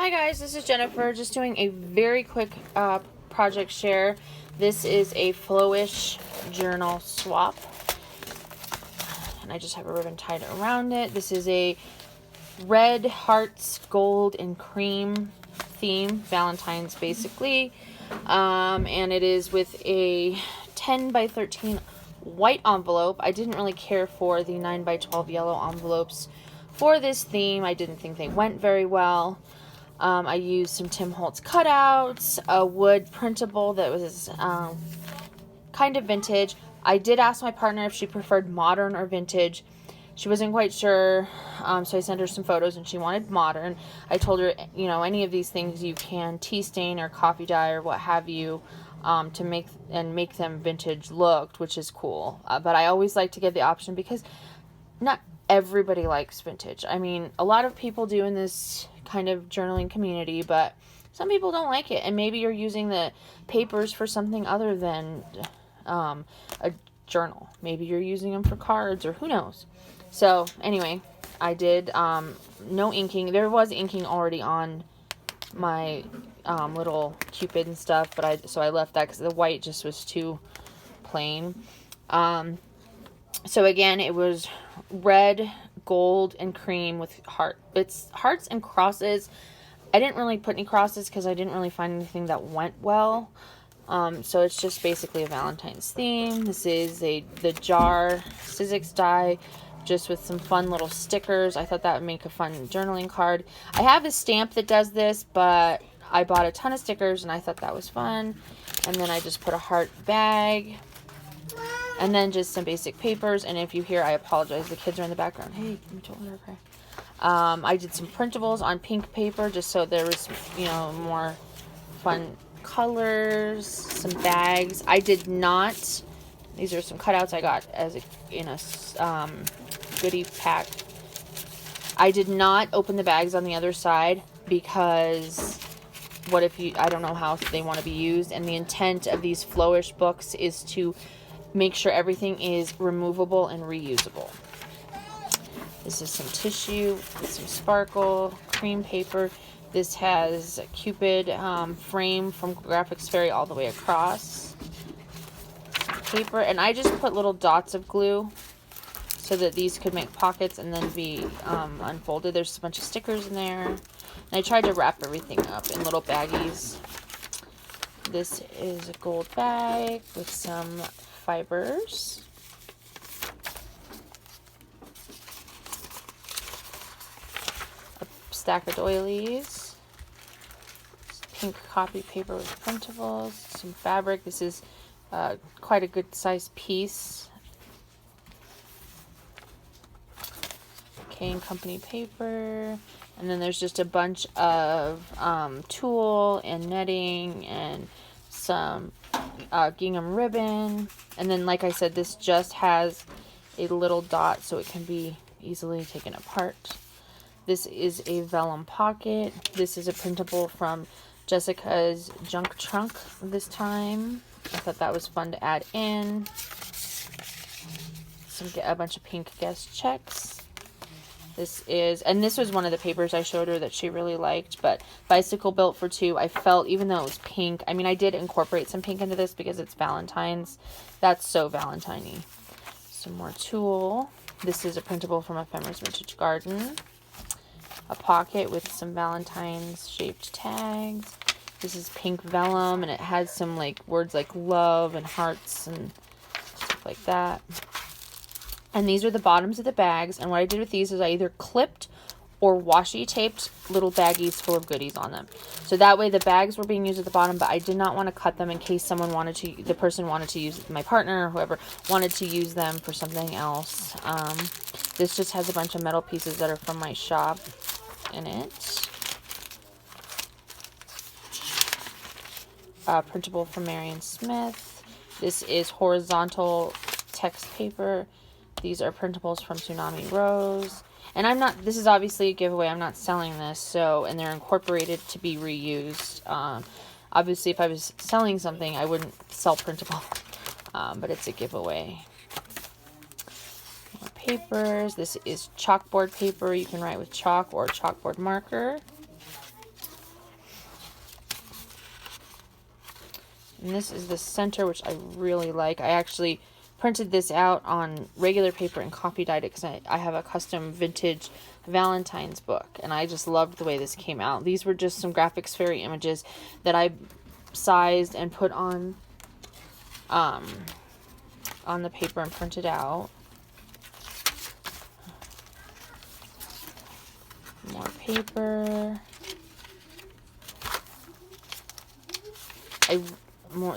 Hi guys, this is Jennifer, just doing a very quick project share. This is a Flowish journal swap, and I just have a ribbon tied around it. This is a red hearts, gold, and cream theme, Valentine's basically, and it is with a 10 by 13 white envelope. I didn't really care for the 9 by 12 yellow envelopes for this theme. I didn't think they went very well. I used some Tim Holtz cutouts, a wood printable that was kind of vintage. I did ask my partner if she preferred modern or vintage. She wasn't quite sure, so I sent her some photos and she wanted modern. I told her, you know, any of these things you can tea stain or coffee dye or what have you to make them vintage looked, which is cool. But I always like to give the option because not everybody likes vintage. I mean, a lot of people do in this kind of journaling community, but some people don't like it, and maybe you're using the papers for something other than a journal. Maybe you're using them for cards, or who knows. So anyway, I did no inking. There was inking already on my little Cupid and stuff, but I left that because the white just was too plain. So again, it was red, gold, and cream with it's hearts and crosses. I didn't really put any crosses because I didn't really find anything that went well. So it's just basically a Valentine's theme. This is the jar Sizzix die, just with some fun little stickers. I thought that would make a fun journaling card. I have a stamp that does this, but I bought a ton of stickers and I thought that was fun. And then I just put a heart bag. And then just some basic papers. And if you hear, I apologize. The kids are in the background. Hey, can you tell her okay? I did some printables on pink paper just so there was, you know, more fun colors. Some bags. I did not. These are some cutouts I got in a goodie pack. I did not open the bags on the other side because what if I don't know how they want to be used. And the intent of these Flowish books is to make sure everything is removable and reusable. This is some tissue with some sparkle, cream paper. This has a Cupid frame from Graphics Fairy all the way across. Paper, and I just put little dots of glue so that these could make pockets and then be unfolded. There's a bunch of stickers in there. And I tried to wrap everything up in little baggies. This is a gold bag with some fibers. A stack of doilies. Pink copy paper with printables. Some fabric. This is quite a good size piece. K & Company paper. And then there's just a bunch of tulle and netting and some gingham ribbon. And then, like I said, this just has a little dot so it can be easily taken apart. This is a vellum pocket. This is a printable from Jessica's Junk Trunk this time. I thought that was fun to add in. A bunch of pink guest checks. This was one of the papers I showed her that she really liked, but Bicycle Built for Two, I felt, even though it was pink, I mean, I did incorporate some pink into this because it's Valentine's. That's so Valentine-y. Some more tulle. This is a printable from Ephemera's Vintage Garden. A pocket with some Valentine's shaped tags. This is pink vellum, and it has some words like love and hearts and stuff like that. And these are the bottoms of the bags. And what I did with these is I either clipped or washi taped little baggies full of goodies on them. So that way the bags were being used at the bottom, but I did not want to cut them in case the person wanted to use, my partner or whoever wanted to use them for something else. This just has a bunch of metal pieces that are from my shop in it. Printable from Marion Smith. This is horizontal text paper. These are printables from Tsunami Rose. And this is obviously a giveaway. I'm not selling this, and they're incorporated to be reused. Obviously, if I was selling something, I wouldn't sell printable, but it's a giveaway. More papers. This is chalkboard paper. You can write with chalk or chalkboard marker. And this is the center, which I really like. I actually printed this out on regular paper and copy dyed it because I have a custom vintage Valentine's book, and I just loved the way this came out. These were just some Graphics Fairy images that I sized and put on the paper and printed out. More paper.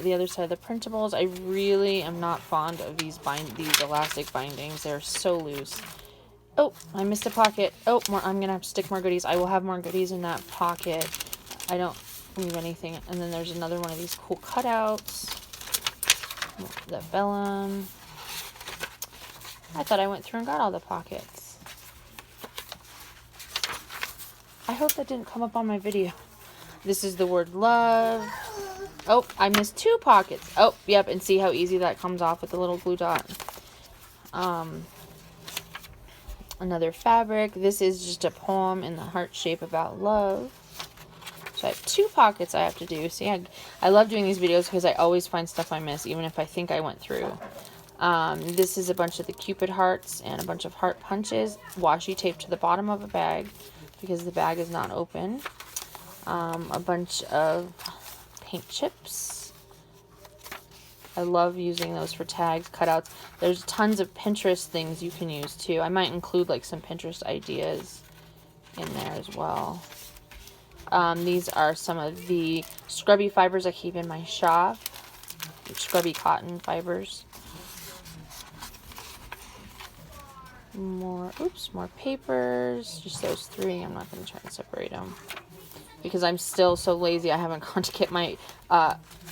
The other side of the printables. I really am not fond of these elastic bindings. They're so loose. Oh, I missed a pocket. Oh, I'm gonna have to stick more goodies. I will have more goodies in that pocket. I don't leave anything. And then there's another one of these cool cutouts. The vellum. I thought I went through and got all the pockets. I hope that didn't come up on my video. This is the word love. Oh, I missed 2 pockets. Oh, yep, and see how easy that comes off with the little glue dot. Another fabric. This is just a poem in the heart shape about love. So I have 2 pockets I have to do. See, I love doing these videos because I always find stuff I miss, even if I think I went through. This is a bunch of the Cupid hearts and a bunch of heart punches. Washi taped to the bottom of a bag because the bag is not open. A bunch of paint chips. I love using those for tags, cutouts. There's tons of Pinterest things you can use too. I might include like some Pinterest ideas in there as well. These are some of the scrubby fibers I keep in my shop. Scrubby cotton fibers. More papers. Just those 3. I'm not going to try and separate them because I'm still so lazy. I haven't gone to get my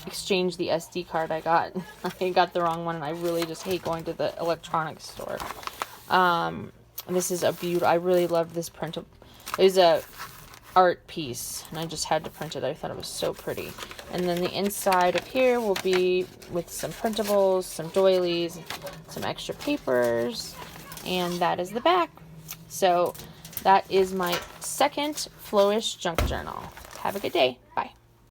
exchange the SD card I got. I got the wrong one, and I really just hate going to the electronics store. This is a beautiful. I really love this print. It was a art piece, and I just had to print it. I thought it was so pretty. And then the inside of here will be with some printables, some doilies, some extra papers, and that is the back. So that is my second Flowish junk journal. Have a good day.